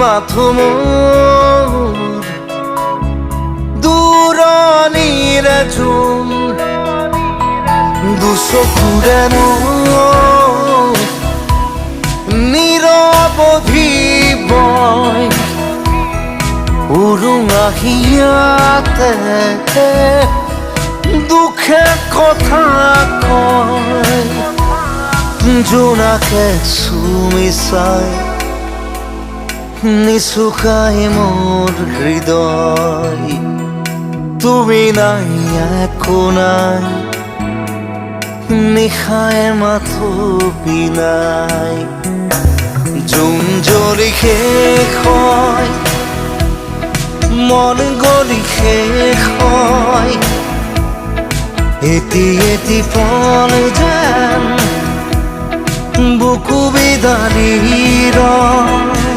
মাথো মোৰ দূৰণিৰে জোন দুচকুৰেনো নিৰৱধি বয় উৰুঙা হিয়াতে দুখে কথা কয় জোনাকে চুমি চাই নিচুকাই মোৰ হৃদয় তুমি নাই একো নাই নিশায় মাথো বিনাই জোন জ্বলি শেষ হয় মন গলি শেষ হয় এটি এটি পল যেন বুকু বিদাৰি ৰয়